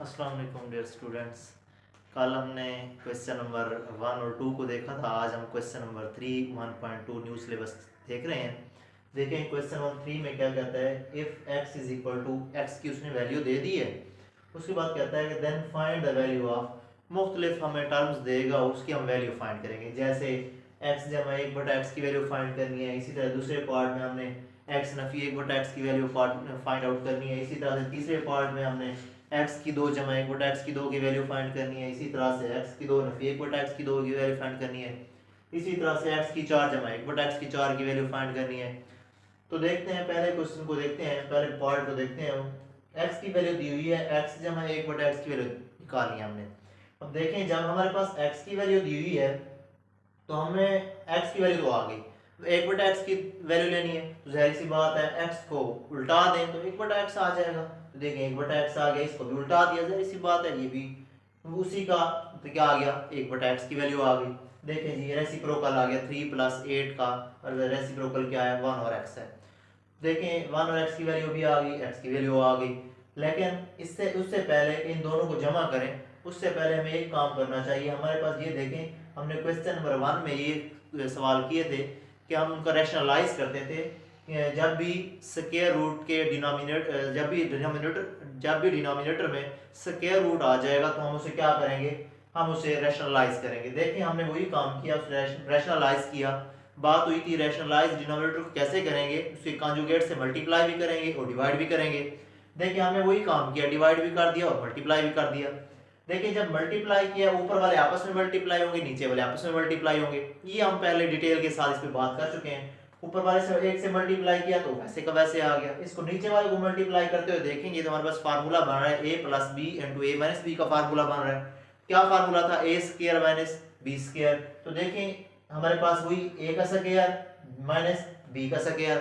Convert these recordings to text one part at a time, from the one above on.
अस्सलाम वालेकुम dear students. कल हमने क्वेश्चन नंबर 1 और 2 को देखा था। आज हम क्वेश्चन नंबर 3 1.2 न्यू सिलेबस देख रहे हैं। देखें क्वेश्चन नंबर 3 में क्या कहता है, if x is equal to x की उसने वैल्यू दे दी है। उसके बाद कहता है कि then find the value of मुख्तलिफ हमें टर्म्स देगा, उसकी हम वैल्यू फाइंड करेंगे। जैसे x जमा 1/x की वैल्यू फाइंड करनी है। इसी तरह दूसरे पार्ट में हमने x नफी 1/x की वैल्यू फाइंड आउट करनी है। इसी तरह से तीसरे पार्ट में हमने x की 2 जमा 1/x की 2 की वैल्यू फाइंड करनी है। इसी तरह से x की 2 नफी 1/x की 2 की वैल्यू फाइंड करनी है। इसी तरह से x की 4 जमा 1/x की 4 की वैल्यू फाइंड करनी है। तो देखते हैं, पहले क्वेश्चन को देखते हैं, पहले पार्ट को देखते हैं। x की वैल्यू दी हुई है, x जमा 1/x की वैल्यू निकालनी है हमने। अब देखें, जब हमारे पास x की वैल्यू दी हुई है तो हमें x की वैल्यू तो आ गई, तो 1/x की वैल्यू लेनी है। तो जाहिर सी बात है x को उल्टा दें तो 1/x आ जाएगा। तो देखें 1/x आ गया, इसको भी उल्टा दिया, जाहिर सी बात है ये भी उसी का, तो क्या आ गया 1/x की वैल्यू आ गई। देखें जी, रेसिप्रोकल आ गया 3 + 8 का, और रेसिप्रोकल क्या है 1 और x है। देखें 1 और x की वैल्यू भी आ गई, x की वैल्यू आ गई। लेकिन इससे उससे पहले इन दोनों को जमा करें, उससे पहले हमें एक काम करना चाहिए। हमारे पास ये देखें, हमने क्वेश्चन नंबर 1 में ये सवाल किए थे कि हम उनका रैशनलाइज करते थे। जब भी स्क्वायर रूट के डिनोमिनेटर जब भी डिनोमिनेटर में स्क्वायर रूट आ जाएगा तो हम उसे क्या करेंगे, हम उसे रैशनलाइज करेंगे। देखिए हमने वही काम किया, उसे रैशनलाइज किया। बात हुई थी रैशनलाइज डिनोमिनेटर को कैसे करेंगे, उसके कॉन्जुगेट से मल्टीप्लाई भी करेंगे और डिवाइड भी करेंगे। देखिए हमने वही काम किया, डिवाइड भी कर दिया और मल्टीप्लाई भी कर दिया। देखिए जब मल्टीप्लाई किया, ऊपर वाले आपस में मल्टीप्लाई होंगे, नीचे वाले आपस में मल्टीप्लाई होंगे। ये हम पहले डिटेल के साथ इस पे बात कर चुके हैं। ऊपर वाले से एक से मल्टीप्लाई किया तो वैसे का वैसे आ गया। इसको नीचे वाले को मल्टीप्लाई करते हुए देखेंगे तो हमारे पास फार्मूला बन रहा है a + b × a - b का फार्मूला बन रहा है। क्या फार्मूला था, a² - b²। तो देखें हमारे पास वही a का स्क्वायर माइनस b का स्क्वायर।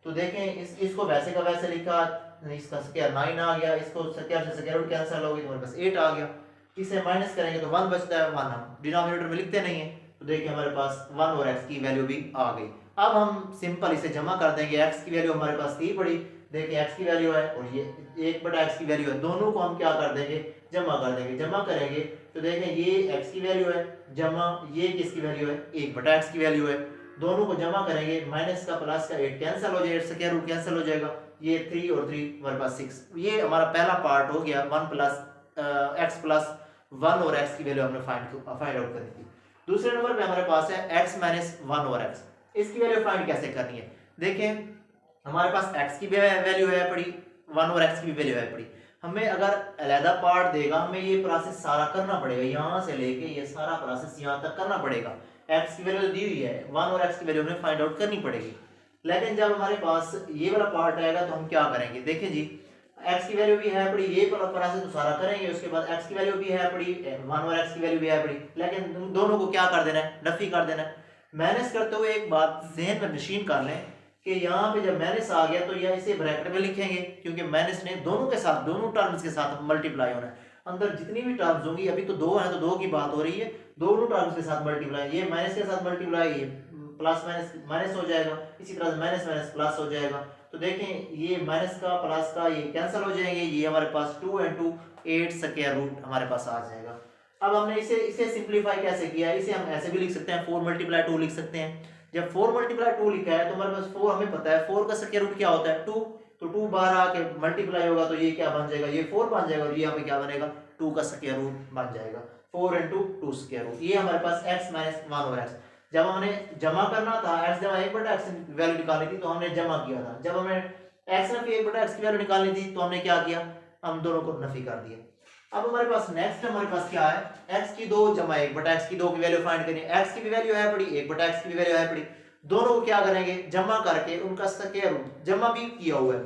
तो देखें इसको वैसे का वैसे लिखा, इसका स्क्वायर 9 आ गया, इसको स्क्वायर से स्क्वायर रूट कैंसिल हो गई तो हमारे पास 8 आ गया। इसे माइनस करेंगे तो 1 बचता है, 1 हम डिनोमिनेटर में लिखते नहीं है। तो देखिए हमारे पास 1 और x की वैल्यू भी आ गई। अब हम सिंपल इसे जमा कर देंगे। x की वैल्यू हमारे पास थी पड़ी, देखिए x की वैल्यू है और ये 1/x की वैल्यू है, दोनों को हम क्या कर देंगे, जमा कर देंगे। जमा करेंगे तो देखें ये x की वैल्यू है जमा ये किसकी वैल्यू है, 1/x की वैल्यू है। दोनों को जमा करेंगे, माइनस का प्लस का 8 कैंसिल हो जाएगा, स्क्वायर रूट कैंसिल हो जाएगा। ये 3 और 3 हमारे पास 6। ये हमारा पहला पार्ट हो गया, 1 + x + 1 और x की वैल्यू हमने फाइंड आउट करी थी। दूसरे नंबर पे हमारे पास है x - 1 और x। इसकी वैल्यू फाइंड कैसे करनी है, देखें हमारे पास x की वैल्यू है पड़ी, 1 और x की भी वैल्यू है पड़ी। हमें अगर अलहदा पार्ट देगा, हमें ये प्रोसेस सारा करना पड़ेगा, यहाँ से लेके ये सारा प्रोसेस यहाँ तक करना पड़ेगा। x की वैल्यू दी हुई है, 1 और x की वैल्यू हमें फाइंड आउट करनी पड़ेगी। लेकिन जब हमारे पास ये वाला पार्ट आएगा तो हम क्या करेंगे, देखिए जी x की वैल्यू भी है पड़ी, ये प्रोसेस तो सारा करेंगे। उसके बाद x की वैल्यू भी है पड़ी, 1 और x की वैल्यू भी है पड़ी, लेकिन दोनों को क्या कर देना है, नफी कर देना है। माइनस करते हुए एक बात ज़हन में नशीन कर लें कि यहाँ पे जब माइनस आ गया तो यह इसे ब्रैकेट में लिखेंगे, क्योंकि माइनस ने दोनों के साथ, दोनों टर्म्स के साथ मल्टीप्लाई होना है। अंदर जितनी भी टर्म्स होंगी, अभी तो 2 है तो 2 की बात हो रही है, दोनों टर्म्स के साथ मल्टीप्लाई, ये माइनस के साथ मल्टीप्लाई, ये प्लस माइनस माइनस हो जाएगा, इसी तरह से माइनस माइनस प्लस हो जाएगा। तो देखें ये माइनस का प्लस का ये कैंसिल हो जाएंगे, ये हमारे पास 2 × 8 स्क्वायर रूट हमारे पास आ जाएगा। अब हमने इसे सिंपलीफाई कैसे किया है, इसे हम ऐसे भी लिख सकते हैं, 4 × 2 लिख सकते हैं। जब 4 × 2 लिखा है तो हमारे पास 4 हमें पता है, 4 का स्क्वायर रूट क्या होता है 2, तो 2 बार आके मल्टीप्लाई होगा तो ये क्या बन जाएगा, ये 4 बन जाएगा, और ये यहाँ पे क्या बनेगा 2 का स्क्वायर रूट बन जाएगा। 4 × 2 स्क्वायर रूट, ये हमारे पास x - 1 और x। जब हमने जमा करना था, x जमा 1/x वैल्यू निकालनी थी तो हमने जमा किया था। जब हमें x नफी 1/x की वैल्यू निकालनी थी तो हमने क्या किया, हम दोनों को नफी कर दिया। अब हमारे पास नेक्स्ट हमारे पास क्या है, x की 2 जमा 1/x की 2 की वैल्यू फाइंड करनी है। x की भी वैल्यू है पड़ी, 1/x की भी वैल्यू है पड़ी, दोनों को क्या करेंगे, जमा करके उनका स्क्वायर रूट, जमा भी किया हुआ है,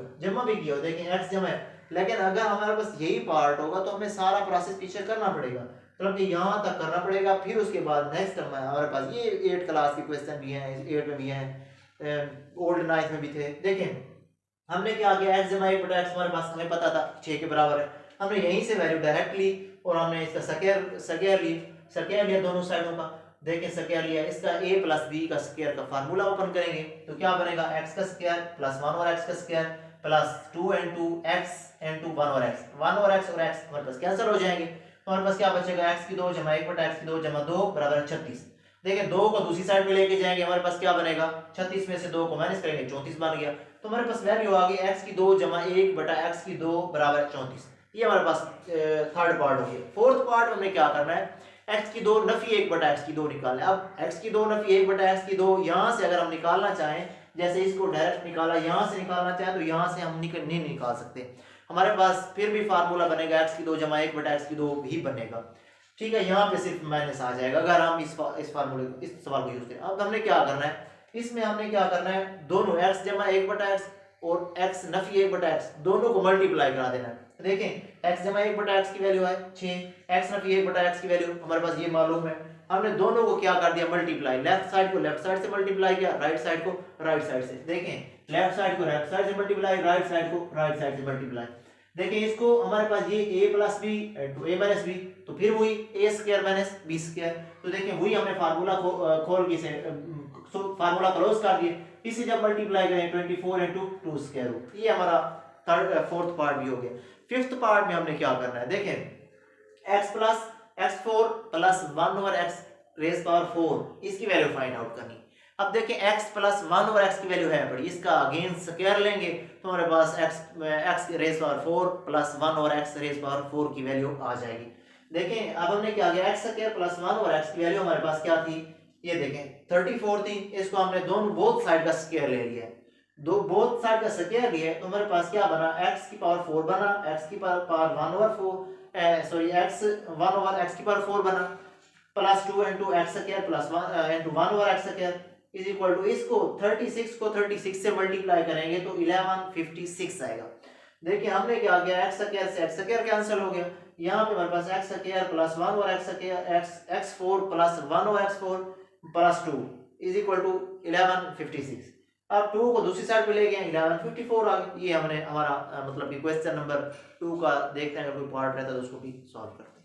देखें x जमा है। लेकिन अगर हमारे पास यही पार्ट होगा तो हमें सारा प्रोसेस पीछे करना पड़ेगा, मतलब कि यहाँ तक करना पड़ेगा। फिर उसके बाद नेक्स्ट हमारे पास ये 8 क्लास के क्वेश्चन भी हैं, 8 में भी हैं, ओल्ड 9th में भी थे। देखें हमने क्या किया, x जमा 1/x हमारे पास हमें पता था 6 के बराबर है, हमने यहीं से वैल्यू डायरेक्ट ली और हमने इसका स्क्वायर लिया दोनों साइडों का। देखें स्क्वायर लिया, इसका a + b का स्क्वायर का फार्मूला ओपन करेंगे तो क्या बनेगा, x का स्क्वायर + 1 और x का स्क्वायर प्लस 2 और x 1 और x हमारे पास कैंसिल हो जाएंगे, तो हमारे पास क्या बचेगा x की 2 जमा 1 बटा x की 2 जमा 2 बराबर 36। देखिए 2 को दूसरी साइड में लेके जाएंगे, हमारे पास क्या बनेगा 36 में से 2 को माइनस करेंगे 34 बन गया। तो हमारे पास वैल्यू आ गई x की 2 जमा 1 बटा x की 2 बराबर 34। ये हमारे पास थर्ड पार्ट हो गया। फोर्थ पार्ट में हमें क्या करना है, x की 2 नफी 1 बटा x की 2 निकालना है। अब x की 2 नफी 1 बटा x की 2 यहाँ से अगर हम निकालना चाहें, जैसे इसको डायरेक्ट निकाला, यहाँ से निकालना चाहें तो यहाँ से हम नहीं निकाल सकते, हमारे पास फिर भी फार्मूला बनेगा x की 2 जमा 1 बटा x की 2 ही बनेगा। ठीक है, यहाँ पे सिर्फ माइनस आ जाएगा अगर हम इस फार्मूले को, इस सवाल को यूज करें। अब हमने क्या करना है, इसमें हमने क्या करना है, दोनों x जमा 1 बटा x और x नफी 1 बटा x दोनों को मल्टीप्लाई करा देना है। देखें x जमा 1 बटा x की वैल्यू है 6, x नफी 1 बटा x की वैल्यू हमारे पास ये मालूम है, हमने दोनों को क्या कर दिया मल्टीप्लाई, लेफ्ट साइड को लेफ्ट साइड से मल्टीप्लाई किया, राइट साइड को राइट साइड से। देखें लेफ्ट साइड को लेफ्ट साइड से मल्टीप्लाई, राइट साइड को राइट साइड से मल्टीप्लाई। देखिए इसको हमारे पास ये a plus b to a minus b, तो फिर वही a square minus b square. तो देखिए वही हमने फार्मूला खोल के से फार्मूला क्लोज कर दिए, इसे जब मल्टीप्लाई करें 24 इंटू 2 स्क्वायर रूट, ये हमारा फोर्थ पार्ट भी हो गया। फिफ्थ पार्ट में हमने क्या करना है, देखें x plus x4 plus 1 over x raise power 4 इसकी वैल्यू फाइंड आउट करनी। अब देखें x प्लस 1 ओवर x की वैल्यू है बड़ी, इसका अगेन स्क्वायर लेंगे तो हमारे पास x raise power 4 plus 1 over x raise power 4 की वैल्यू आ जाएगी। देखें अब हमने क्या किया, x square plus 1 over x की वैल्यू हमारे पास क्या थी, ये देखें 34 थी, इसको हमने दोनों बोथ साइड का स्क्वायर ले लिया, दो बोथ साइड का स्क्वायर लिया तो हमारे पास क्या बना, x की पावर 4 बना, x की power 1 over 4 sorry x 1 over x की पावर 4 बना, plus 2 into x square plus 1 into 1 over x square is equal to, इसको 36 को 36 से मल्टीप्लाई करेंगे तो 1156 आएगा। देखिए हमने क्या किया, x स्क्वायर से x स्क्वायर कैंसिल हो गया, यहाँ पे हमारे पास x square plus 1 over x square x4 plus 1 over x4 plus 2 is equal to 1156। अब 2 को दूसरी साइड पे ले गए 1154 आ गया। ये हमने हमारा मतलब कि क्वेश्चन नंबर 2 का देखते हैं, अगर कोई पार्ट रहता है तो उसको भी सॉल्व करते हैं।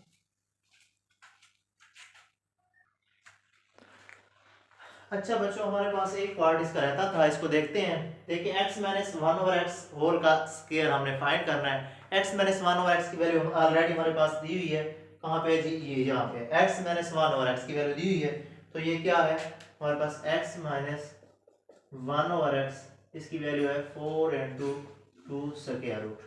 अच्छा बच्चों हमारे पास एक पार्ट इसका रहता था, इसको देखते हैं। देखिए x minus 1 over x whole का स्क्वायर हमने फाइंड करना है। x माइनस 1 ओवर x की वैल्यू ऑलरेडी हमारे पास दी हुई है, कहाँ पे जी, ये यहाँ पे x माइनस 1 ओवर x की वैल्यू दी हुई है, तो ये क्या है हमारे पास x माइनस 1 ओवर x, इसकी वैल्यू है 4 इंटू 2 स्क्वायर रूट।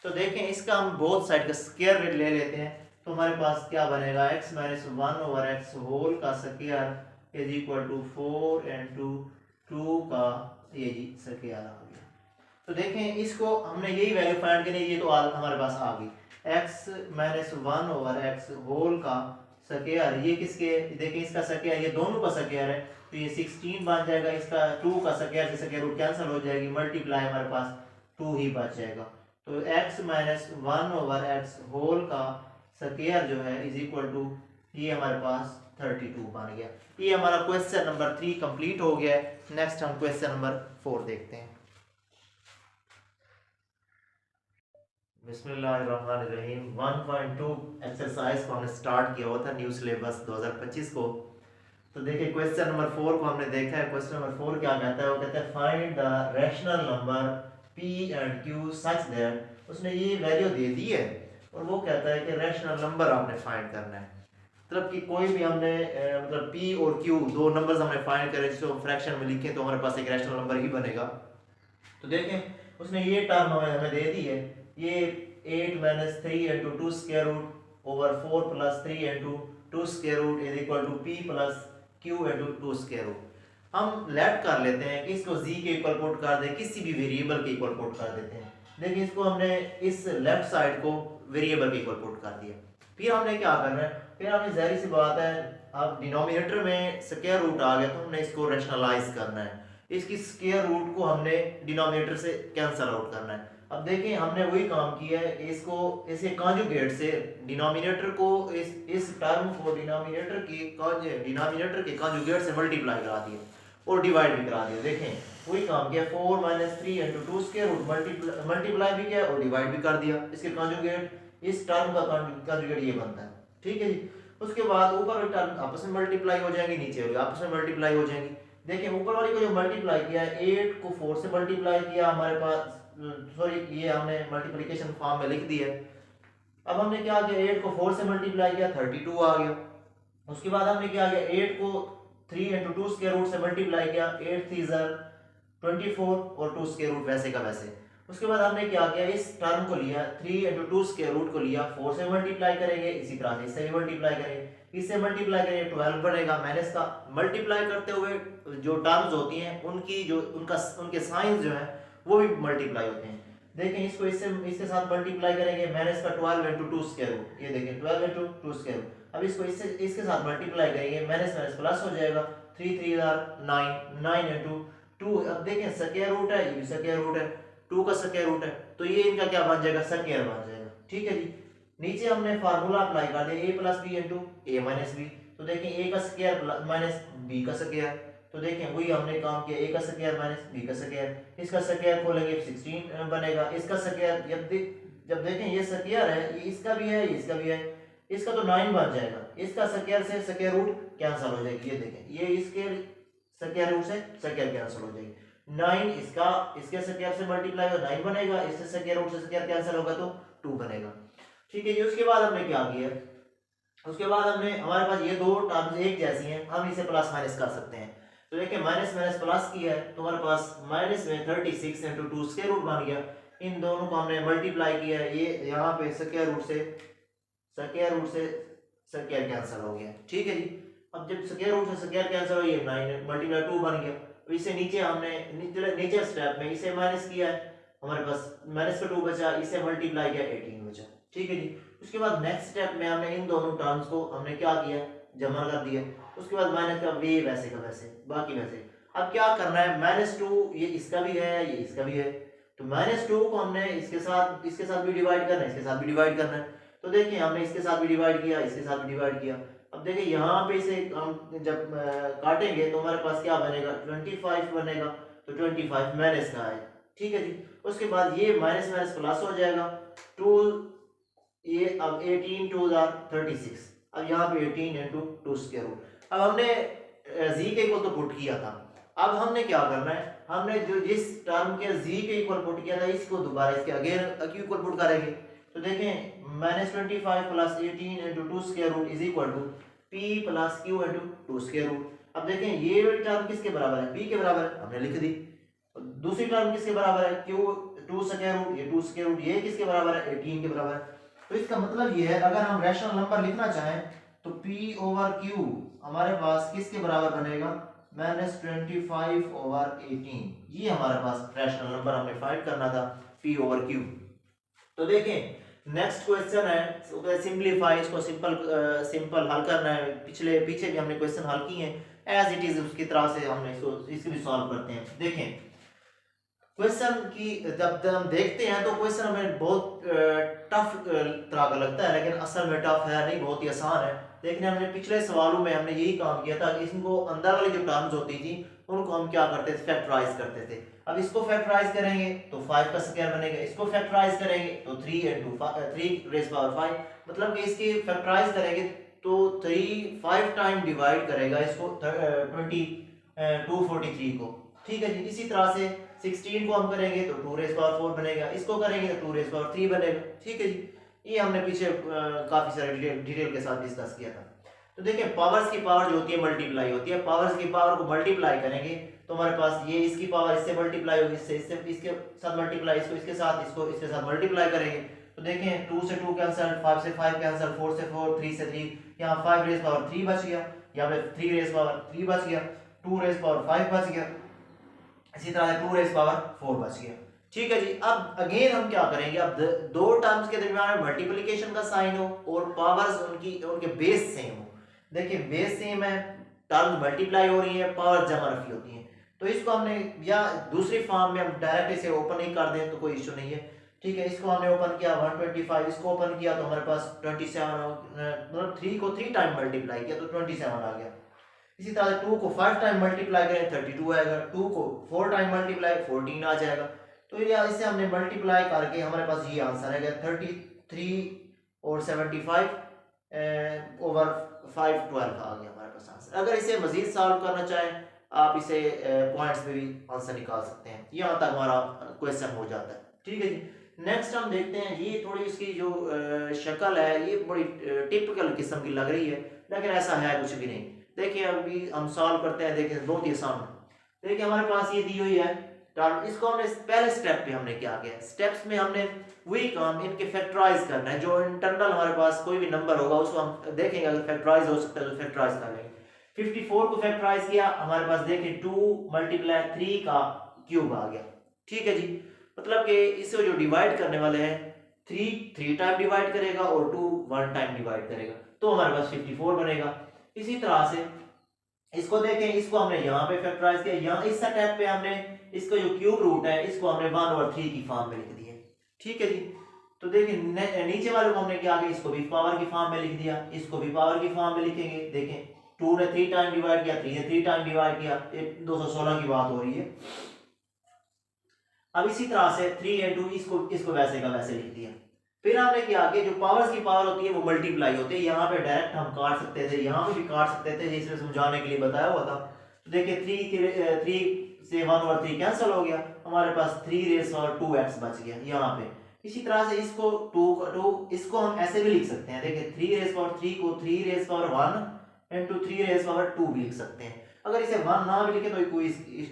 तो देखें इसका हम बोथ साइड का स्क्वायर ले लेते हैं, तो हमारे पास क्या बनेगा, x minus 1 over x whole का square is equal to 4 into 2 का ये जी स्क्वायर आ गया। तो देखें इसको हमने यही वैल्यू फाइंड करनी, ये तो हमारे पास आ गई, x minus 1 over x whole का स्क्वायर, ये किसके, देखिए इसका स्क्वायर, ये दोनों का स्क्वायर है तो ये 16 बन जाएगा, इसका 2 का स्क्वायर से स्क्वायर रूट कैंसिल हो जाएगी, मल्टीप्लाई हमारे पास 2 ही बच जाएगा। तो x minus 1 over x whole का स्क्वायर जो है इज इक्वल टू, ये हमारे पास 32 बन गया। ये हमारा क्वेश्चन नंबर 3 कंप्लीट हो गया है। नेक्स्ट हम क्वेश्चन नंबर 4 देखते हैं। बिस्मिल्लाहिर्रहमानिर्रहीम। 1.2 एक्सरसाइज को हमने स्टार्ट किया हुआ था न्यू सिलेबस 2025 को। तो देखिए क्वेश्चन नंबर 4 को हमने देखा है। क्वेश्चन नंबर 4 क्या कहता है, वो कहता है find the rational number p and q such that, उसने ये वैल्यू दे दी है और वो कहता है कि रैशनल नंबर आपने फाइंड करना है, मतलब कि कोई भी हमने मतलब p और q दो नंबर्स हमने फाइंड करे जिसको फ्रैक्शन में लिखें तो हमारे पास एक रैशनल नंबर ही बनेगा। तो देखें उसने ये टर्म हमें दे दी है, ये 8 minus 3 into 2 square root over 4 plus 3 into 2 square root is equal to p plus q into 2 square root. हम लेट कर लेते हैं कि इसको z के इक्वल पुट कर दें, किसी भी वेरिएबल के इक्वल पुट कर देते हैं। देखिए इसको हमने इस लेफ्ट साइड को वेरिएबल के इक्वल पुट कर दिया। फिर हमने क्या करना है, फिर हमने जाहिर सी बात है अब डिनोमिनेटर में स्क्वायर रूट आ गया तो हमने इसको रैशनलाइज करना है, इसकी स्क्वायर रूट को हमने डिनोमिनेटर से कैंसिल आउट करना है। अब देखें हमने वही काम किया है, इसको इसे कॉन्जुगेट से डिनोमिनेटर को इस टर्म को डिनोमिनेटर के कॉन्जुगेट से मल्टीप्लाई करा दिया और डिवाइड भी करा दिया। देखें वही काम किया, 4 minus 3 into 2 square root multiply भी किया और डिवाइड भी कर दिया। इसके कॉन्जुगेट, इस टर्म का कॉन्जुगेट ये बनता है, ठीक है जी। उसके बाद ऊपर वाली टर्म आपस में मल्टीप्लाई हो जाएंगी, नीचे वाली आपस में मल्टीप्लाई हो जाएंगी। देखिए ऊपर वाली को जो मल्टीप्लाई किया है 8 को 4 से मल्टीप्लाई किया, हमारे पास सॉरी ये हमने मल्टीप्लिकेशन फॉर्म में लिख दिया। अब हमने क्या किया, 8 को 4 से मल्टीप्लाई किया 32 आ गया। उसके बाद हमने क्या किया, 8 को 3 इंटू 2 स्क्वायर रूट से मल्टीप्लाई किया, 8 3 24 और 2 स्क्वायर रूट वैसे का वैसे। उसके बाद हमने क्या किया, इस टर्म को लिया 3 इंटू 2 स्क्वायर रूट को लिया, 4 से मल्टीप्लाई करेंगे, इसी तरह से इससे भी मल्टीप्लाई करेंगे, इससे मल्टीप्लाई करेंगे 12 बनेगा। माइनस का मल्टीप्लाई करते हुए जो टर्म्स होती हैं उनकी जो उनके साइंस जो है वो भी मल्टीप्लाई होते हैं। देखें इसको इसके साथ मल्टीप्लाई करेंगे, माइनस का 12 इंटू 2 स्क्वायर रूट, ये देखें 12 इंटू 2 स्क्वायर रूट। अब इसको इसके साथ मल्टीप्लाई करेंगे, माइनस माइनस प्लस हो जाएगा, 3 3 9 9 इंटू 2। अब देखें स्क्वायर रूट है, ये भी स्क्वायर रूट है, 2 का स्क्वायर रूट है, तो ये इनका क्या बन जाएगा, स्क्वायर बन जाएगा। ठीक है जी, नीचे हमने फार्मूला अप्लाई कर दिया, a plus b into a minus b. तो देखें a का स्क्वायर माइनस b का स्क्वायर, तो देखें वही हमने काम किया, a का स्क्वायर माइनस b का स्क्वायर, इसका स्क्वायर खोलेंगे 16 बनेगा, इसका स्क्वायर जब देखें ये स्क्वायर है, ये इसका भी है, ये इसका भी है, इसका तो 9 बन जाएगा, इसका स्क्वायर से स्क्वायर रूट कैंसिल हो जाएगी, ये देखें ये इसके स्क्वायर रूट से स्क्वायर कैंसिल हो जाएगी, 9 इसके स्क्वायर से मल्टीप्लाई होगा 9 बनेगा, इससे स्क्वायर रूट से स्क्वायर कैंसिल होगा तो 2 बनेगा। ठीक है जी, उसके बाद हमने क्या किया, उसके बाद हमने हमारे पास ये दो टर्म्स एक जैसी हैं, हम इसे प्लस माइनस कर सकते हैं। तो देखिए माइनस माइनस प्लस किया है तो हमारे पास माइनस में 36 इंटू 2 स्क्वायर रूट बन गया। इन दोनों को हमने मल्टीप्लाई किया है, ये यहाँ पे स्क्वायर रूट से स्क्वायर कैंसिल हो गया। ठीक है जी, अब जब स्क्वायर रूट से स्क्वायर कैंसिल हो गया 9 मल्टीप्लाई 2 बन गया। अब इसे नीचे हमने नीचे स्टेप में इसे माइनस किया है, हमारे पास माइनस का 2 बचा, इसे मल्टीप्लाई किया 18 बचा। ठीक है जी, उसके बाद नेक्स्ट स्टेप में हमने इन दोनों टर्म्स को हमने क्या किया, जमा कर दिया। उसके बाद माइनस का वे वैसे का वैसे, बाकी वैसे। अब क्या करना है, -2 ये इसका भी है, ये इसका भी है, तो -2 को हमने इसके साथ भी डिवाइड करना है, इसके साथ भी डिवाइड करना है। तो देखिए हमने इसके साथ भी डिवाइड किया, इसके साथ भी डिवाइड किया। अब देखिए यहाँ पे इसे हम जब काटेंगे तो हमारे पास क्या बनेगा, 25 बनेगा, तो 25 माइनस का है। ठीक है जी, उसके बाद ये माइनस माइनस प्लस हो जाएगा, 2 ये अब 18 2 36। अब यहाँ पे 18 इंटू 2 स्क्वायर रूट। अब हमने z के इक्वल तो पुट किया था, अब हमने क्या करना है, हमने जो जिस टर्म के z के इक्वल पुट किया था इसको दोबारा इसके अगेन इक्वल पुट करेंगे। तो देखें -25 plus 18 into 2 square root is equal to p plus q into 2 square root. अब देखें ये टर्म किसके बराबर है, p के बराबर है, हमने लिख दी। दूसरी टर्म किसके बराबर है, q 2 स्क्वायर रूट, ये 2 स्क्वायर रूट, ये किसके बराबर है, 18 के बराबर है। तो इसका मतलब ये है अगर हम रैशनल नंबर लिखना चाहें तो p ओवर q हमारे पास किसके बराबर बनेगा, -25 ओवर 18। ये हमारे पास रैशनल नंबर हमें फाइंड करना था, p ओवर q। तो देखें नेक्स्ट क्वेश्चन है सिंपलीफाई, इसको सिंपल हल करना है। पीछे भी हमने क्वेश्चन हल किए हैं एज इट इज, उसकी तरह से हमने इसको भी सॉल्व करते हैं। देखें क्वेश्चन की जब हम देखते हैं तो क्वेश्चन हमें बहुत टफ तरह का लगता है, लेकिन असल में टफ है नहीं, बहुत ही आसान है। लेकिन हमने पिछले सवालों में हमने यही काम किया था कि इनको अंदर वाली जो टर्म्स होती थी उनको हम क्या करते थे, फैक्टराइज करते थे। अब इसको फैक्टराइज करेंगे तो 5 का स्क्वायर बनेगा, इसको फैक्टराइज करेंगे तो 3 इंटू 3 रेज़ पावर 5, मतलब कि इसकी फैक्टराइज करेंगे तो 5 टाइम डिवाइड करेगा इसको 243 को। ठीक है जी, इसी तरह से 16 को हम करेंगे तो 2 रेज़ पावर 4 बनेगा, इसको करेंगे तो 2 रेज़ पावर 3 बनेगा। ठीक है जी, ये हमने पीछे काफी सारे डिटेल के साथ डिस्कस किया था। तो देखिए पावर्स की पावर जो होती है मल्टीप्लाई होती है, पावर्स की पावर को मल्टीप्लाई करेंगे तो हमारे पास ये इसकी पावर इससे मल्टीप्लाई होगी, इसके साथ मल्टीप्लाई, इसको इसके साथ मल्टीप्लाई करेंगे तो देखें 2 से 2 कैंसिल, 5 से 5 कैंसिल, 4 से 4, 3 से 3, यहाँ 5 रेज़ पावर 3 बच गया, यहाँ पे 3 रेज़ पावर 3 बच गया, 2 रेज़ पावर 5 बच गया, इसी तरह 2 रेज़ पावर 4 बच गया। ठीक है जी, अब अगेन हम क्या करेंगे, अब दो टर्म्स के दरमियान मल्टीप्लिकेशन का साइन हो और पावर्स उनके बेस सेम हो। देखिए बेस सेम है, टर्म मल्टीप्लाई हो रही है, पावर जमा रखी होती है, तो इसको हमने या दूसरी फॉर्म में हम डायरेक्ट इसे ओपन ही कर दें तो कोई इश्यू नहीं है। ठीक है, इसको हमने ओपन किया 125, इसको ओपन किया तो हमारे पास 27, मतलब 3 को 3 टाइम मल्टीप्लाई किया तो 27 आ गया। इसी तरह 2 को 5 टाइम मल्टीप्लाई करें 32 आएगा, 2 को 4 टाइम मल्टीप्लाई 14 आ जाएगा। तो ये इसे हमने मल्टीप्लाई करके हमारे पास ये आंसर है 33 और 75 ओवर 5 12 आ गया हमारे पास आंसर। अगर इसे मजीद सॉल्व करना चाहें आप इसे पॉइंट्स में भी आंसर निकाल सकते हैं। यहाँ तक हमारा क्वेश्चन हो जाता है। ठीक है जी। नेक्स्ट हम देखते हैं, ये थोड़ी इसकी जो शक्ल है ये बड़ी टिपिकल किस्म की लग रही है, लेकिन ऐसा है कुछ भी नहीं। देखिए अभी हम सॉल्व करते हैं, देखिए बहुत ही आसान है। देखिए हमारे पास ये दी हुई है टर्म, इसको हमने पहले स्टेप पे हमने क्या किया, स्टेप्स में हमने वही काम इनके फैक्टराइज करना है। जो इंटरनल हमारे पास कोई भी नंबर होगा उसको हम देखेंगे, अगर फैक्टराइज हो सकता है तो फैक्टराइज कर लेंगे। 54 को फैक्टराइज किया, हमारे पास देखिए 2 × 3 का क्यूब आ गया। ठीक है जी, मतलब कि इसे जो डिवाइड करने वाले हैं 3 टाइम डिवाइड करेगा और 2 1 टाइम डिवाइड करेगा, तो हमारे पास 54 बनेगा। इसी तरह से इसको देखें, इसको हमने यहाँ पे फैक्टराइज किया, यहाँ इस स्टेप पे हमने इसको जो क्यूब रूट है इसको हमने 1/3 की फॉर्म में लिख दिया। ठीक है जी, तो देखिए नीचे वाले को हमने क्या किया, इसको भी पावर की फॉर्म में लिख दिया, इसको भी पावर की फॉर्म में लिखेंगे। देखें 2 ने 3 टाइम डिवाइड किया, 3 ने 3 टाइम डिवाइड किया, 216 की बात हो रही है। अब इसी तरह से 3 × इसको वैसे का वैसे लिख दिया। फिर हमने क्या किया, जो पावर्स की पावर होती है वो मल्टीप्लाई होती है, यहाँ पे डायरेक्ट हम काट सकते थे, यहाँ पे भी काट सकते थे, जिसमें समझाने के लिए बताया हुआ था। तो देखिए 3 से 1/3 कैंसिल हो गया, हमारे पास 3⁻²x बच गया यहाँ पे। इसी तरह से इसको 2 इसको हम ऐसे भी लिख सकते हैं, देखिए 3⁻³ को 3⁻1 × 3⁻2 भी लिख सकते हैं। अगर इसे 1 ना भी लिखे तो कोई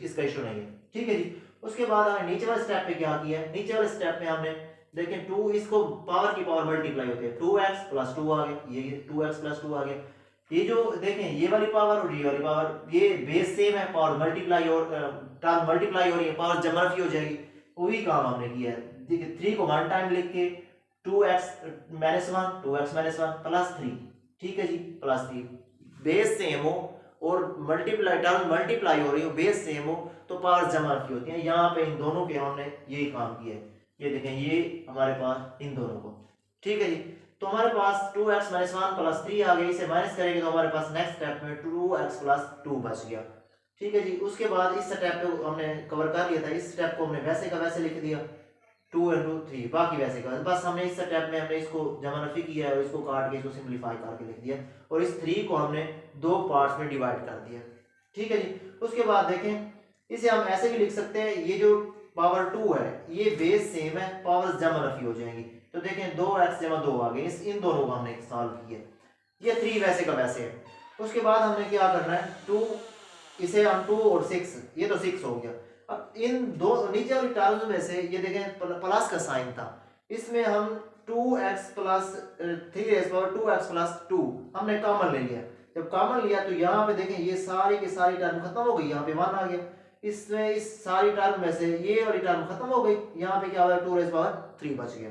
इसका इशू नहीं है। ठीक है जी, उसके बाद हमने नीचे वाले स्टेप पे क्या किया है, नीचे वाले स्टेप में हमने देखें 2 इसको पावर की पावर मल्टीप्लाई होती है, 2x + 2 आ गया, ये 2x + 2 आ गया। ये जो देखें ये वाली पावर और ये वाली पावर ये बेस सेम है, पावर मल्टीप्लाई और टर्म मल्टीप्लाई हो रही है, पावर जमरफी हो जाएगी। वही काम हमने किया है। देखिए 3 को 1 टाइम लिख के 2x - 1 + 3, ठीक है जी, +3 बेस सेम हो और मल्टीप्लाई टर्म मल्टीप्लाई हो रही हो, बेस सेम हो, तो पावर जमरफी होती है। यहाँ पे इन दोनों के हमने यही काम किया है, ये देखें ये हमारे पास इन दोनों को। ठीक है जी, तो हमारे पास 2x - 1 + 3 आ गया, इसे माइनस करेंगे तो हमारे पास नेक्स्ट स्टेप में 2x + 2 बच गया। ठीक है जी, उसके बाद इस स्टेप पे हमने कवर कर लिया था, इस स्टेप को हमने वैसे का वैसे लिख दिया 2 × 3, बाकी वैसे का बस हमने इस स्टेप में हमने इसको जमरफी किया है और इसको काट के इसको सिंपलीफाई करके लिख दिया और इस 3 को हमने 2 पार्ट्स में डिवाइड कर दिया। ठीक है जी, उसके बाद देखें इसे हम ऐसे भी लिख सकते हैं, ये जो पावर 2 है ये बेस सेम है, पावर जमरफी हो जाएंगी। तो देखें 2x = 2 आ गए, इन दोनों को हमने सॉल्व किया, ये 3 वैसे का वैसे है। उसके बाद हमने क्या करना है, 2 इसे हम 2 और 6, ये तो 6 हो गया। अब इन दो नीचे वाली टर्म्स में से ये देखें प्लस का साइन था, इसमें हम 2x + 3⁻2x + 2 हमने कॉमन ले लिया। जब कॉमन लिया तो यहाँ पे देखें ये सारी की सारी टर्म खत्म हो गई, यहाँ पे 1 आ गया। इसमें इस सारी टर्म में से ये वाली टर्म खत्म हो गई, यहाँ पे क्या हुआ 2⁻3 बच गया।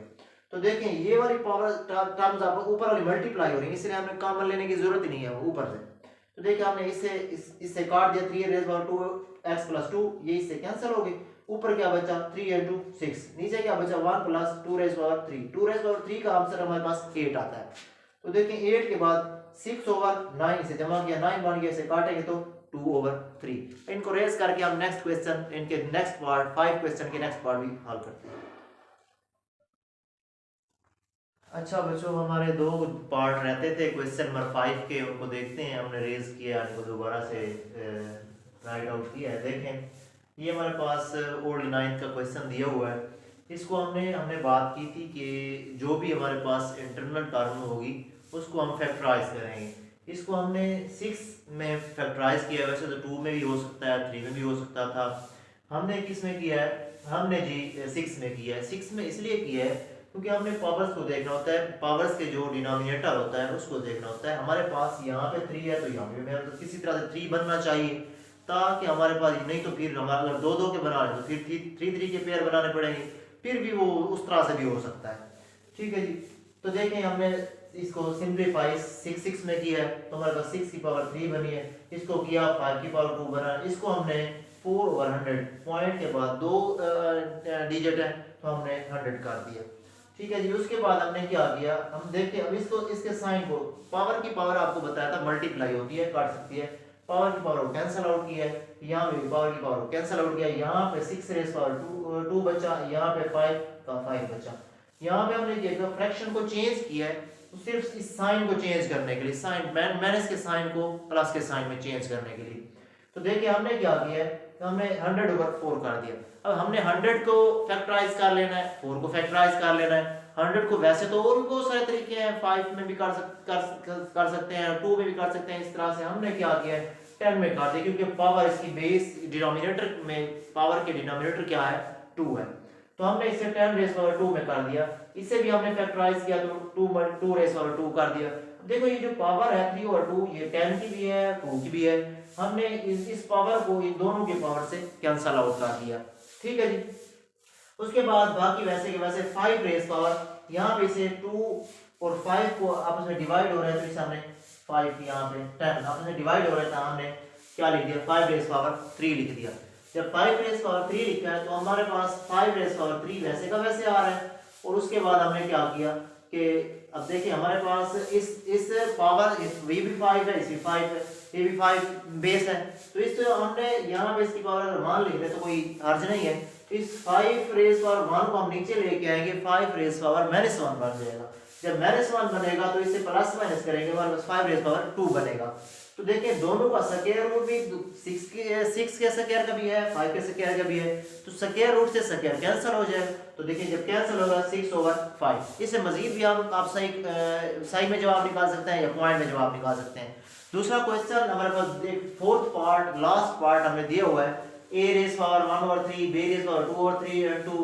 तो देखें ये वाली पावर टर्म्स आप ऊपर वाली मल्टीप्लाई हो रही है, इसलिए हमें कॉमन लेने की जरूरत ही नहीं है ऊपर से। तो देखिए हमने इससे काट दिया 3⁻2x + 2, ये इससे कैंसिल हो गई। ऊपर क्या बचा 3 × 6, नीचे क्या बचा 1 + 2⁻3। 2⁻3 का आंसर हमारे पास 8 आता है। तो देखें 8 के बाद 6/9 से जमा किया, 9 बन गया, इसे काटेंगे तो 2/3। इनको रेज करके हम नेक्स्ट क्वेश्चन इनके नेक्स्ट पार्ट 5 क्वेश्चन के नेक्स्ट पार्ट भी हल करते हैं। अच्छा बच्चों, हमारे 2 पार्ट रहते थे क्वेश्चन नंबर 5 के, उनको देखते हैं। हमने रेज किया, इनको दोबारा से राइट आउट किया है। देखें ये हमारे पास ओल्ड 9th का क्वेश्चन दिया हुआ है। इसको हमने बात की थी कि जो भी हमारे पास इंटरनल टर्म होगी उसको हम फैक्टराइज करेंगे। इसको हमने 6 में फैक्टराइज किया, वैसे तो 2 में भी हो सकता है, 3 में भी हो सकता था। हमने किस में किया है, हमने जी 6 में किया है। 6 में इसलिए किया है क्योंकि हमने पावर्स को देखना होता है, पावर्स के जो डिनोमिनेटर होता है उसको देखना होता है। हमारे पास यहाँ पे 3 है तो यहाँ पे मेरा तो किसी तरह से 3 बनना चाहिए, ताकि हमारे पास नहीं तो फिर हमारे अगर 2 के बना रहे तो फिर 3 के पेयर बनाने पड़ेंगे, फिर भी वो उस तरह से भी हो सकता है। ठीक है जी, तो देखें हमने इसको सिंप्लीफाई 6 में किया है तो हमारे पास 6⁻3 बनी है। इसको किया 5⁻2 बना, इसको हमने 4/100 पॉइंट के बाद 2 डिजिट है तो हमने 100 कर दिया। ठीक है जी, उसके बाद हमने क्या किया, हम देखते हैं अब इसको इसके साइन को, पावर की पावर आपको बताया था मल्टीप्लाई होती है, काट सकती है, पावर की पावर को कैंसिल आउट किया है, यहाँ पे पावर की पावर को कैंसिल आउट किया, यहाँ पे 6⁻2 बचा, यहाँ पे 5 का 5 बचा। यहाँ पे हमने क्या फ्रैक्शन को चेंज किया है, तो सिर्फ इस साइन को चेंज करने के लिए, साइन माइनस के साइन को प्लस के साइन में चेंज करने के लिए। तो देखिए हमने क्या किया है, तो हमने 100/4 कर दिया। अब हमने 100 को फैक्टराइज कर लेना है, 4 को फैक्टराइज कर लेना है। 100 को वैसे तो और भी बहुत सारे तरीके हैं, 5 में भी कर सकते हैं, 2 में भी कर सकते हैं। इस तरह से हमने क्या किया है 10 में कर दिया, क्योंकि पावर इसकी बेस डिनोमिनेटर में, पावर के डिनोमिनेटर क्या है 2 है, तो हमने इसे 10⁻2 में कर दिया। इसे भी हमने फैक्टराइज किया तो 2⁻2 कर दिया। देखो ये जो पावर है 3/2 ये 10 की भी है 2 की भी है, हमने इस पावर को इन दोनों के पावर से कैंसल आउट कर दिया। ठीक है जी। उसके बाद बाकी वैसे के वैसे 5 रेस पावर, यहाँ पे से 2 और 5 को आपस में डिवाइड हो रहे हैं, तो इसे हमने 5 यहाँ पे 10 आपस में डिवाइड हो रहे था, हमने क्या लिख दिया 5 रेस पावर 3 लिख दिया। जब 5 रेस पावर 3 लिखा है तो हमारे पास 5 रेस पावर 3 वैसे का वैसे आ रहा है। और उसके बाद हमने क्या किया कि अब देखिए हमारे पास इस पावर ये भी 5 है, इसी 5 है, ये भी 5 बेस है, तो इस हमने यहाँ पे इसकी पावर अगर मान लिख दे तो कोई हर्ज नहीं है। इस 5 रेस पावर 1 को हम नीचे लेके आएंगे, 5 रेस पावर -1 बन जाएगा। जब -1 बनेगा तो इससे प्लस माइनस करेंगे, हमारे पास 5 रेस पावर 2 बनेगा। तो देखिए दोनों का स्क्वायर रूट भी 6 के स्क्वायर का भी है, 5 के स्क्वायर का भी है, तो स्क्वायर रूट से स्क्वायर कैंसिल हो जाएगा। तो देखिए जब कैंसिल होगा 6/5। इससे मजीद भी आप सही में जवाब निकाल सकते हैं या पॉइंट में जवाब निकाल सकते हैं। दूसरा क्वेश्चन हमारे पास एक फोर्थ पार्ट लास्ट पार्ट हमें दिया हुआ है, a raise power 1/3 b raise power 2/3 into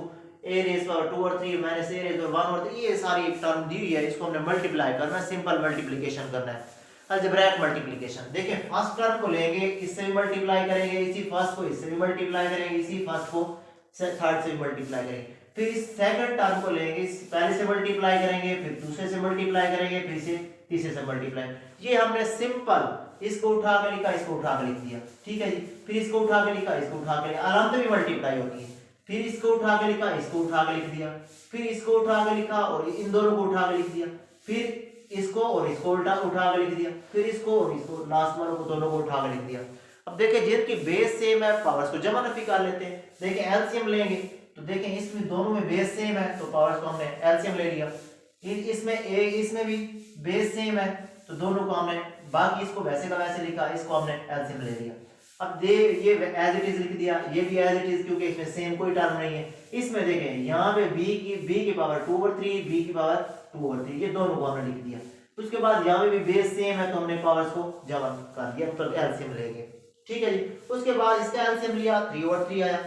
a raise power 2/3 minus a raise power 1/3। ये सारी टर्म दी हुई है, इसको हमने मल्टीप्लाई करना है, सिंपल मल्टीप्लिकेशन करना है, अलजेब्रिक मल्टीप्लिकेशन। देखिए फर्स्ट टर्म को लेंगे, इससे भी मल्टीप्लाई करेंगे, इसी फर्स्ट को इससे भी मल्टीप्लाई करेंगे, इसी फर्स्ट को थर्ड से भी मल्टीप्लाई करेंगे, फिर इस सेकंड टर्म को लेंगे, इस पहले से मल्टीप्लाई करेंगे, फिर दूसरे से मल्टीप्लाई करेंगे, फिर से तीसरे से मल्टीप्लाई। ये हमने सिंपल इसको उठा के लिखा, इसको उठा के लिख दिया। ठीक है जी। फिर इसको उठा के लिखा, इसको उठा के लिखा, अलामत भी मल्टीप्लाई होती है। फिर इसको उठा के लिखा, इसको उठा के लिख दिया, फिर इसको उठा के लिखा और इन दोनों को उठा के लिख दिया, फिर इसको और इसको उठा के लिख दिया, फिर इसको और इसको लास्ट वालों को दोनों को उठा के लिख दिया। अब देखिए जिनकी बेस सेम है पावर्स को जमा नफी कर लेते हैं। देखिए एलसीएम लेंगे तो देखें इसमें दोनों में बेस सेम है तो पावर्स को हमने एलसीएम ले लिया। इसमें भी बेस सेम है तो दोनों को हमने, बाकी इसको वैसे का वैसे लिखा, इसको हमने एलसीएम ले लिया। अब ये एज इट इज लिख दिया, ये भी एज इट इज, क्योंकि इसमें सेम कोई टर्म नहीं है। इसमें देखें यहाँ पे b की पावर 2/3 b की पावर 2/3, ये दोनों को हमने लिख दिया। उसके बाद यहाँ पे भी बेस सेम है तो हमने पावर्स को जमा कर दिया, मतलब एलसीएम लेंगे। ठीक है जी। उसके बाद इसका एलसीएम लिया 3/3 आया,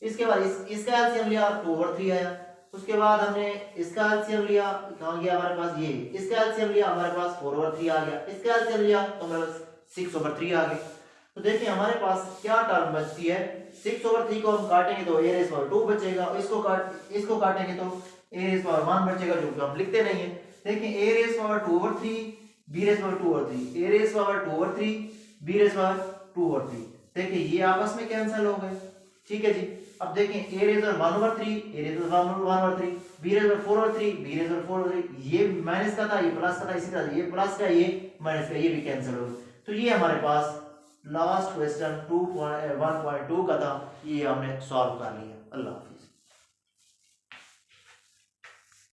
इसके बाद इसका एलसीएम लिया 2/3 आया, उसके बाद हमने इसका एलसीएम लिया, कहाँ गया हमारे पास ये, इसका एलसीएम लिया हमारे पास 4/3 आ गया, इसका एलसीएम लिया तो हमारे पास 6/3 आ गया। तो देखिए हमारे पास क्या टर्म बचती है, 6/3 को हम काटेंगे तो a⁻2 बचेगा, इसको काटेंगे तो a⁻1 बचेगा, जो कि हम लिखते नहीं है। देखिए a⁻2/3 b⁻2/3 a⁻2/3 b⁻2/3, देखिए ये आपस में कैंसिल हो गए। ठीक है जी। अब देखें a⁻1/3 a⁻1/3 b⁻4/3 b⁻4/3, ये माइनस का था ये प्लस का था, इसी तरह ये प्लस का ये माइनस का ये भी कैंसिल हो गए। तो ये हमारे पास लास्ट क्वेश्चन 1.2 का था, ये हमने सॉल्व कर लिया। अल्लाह।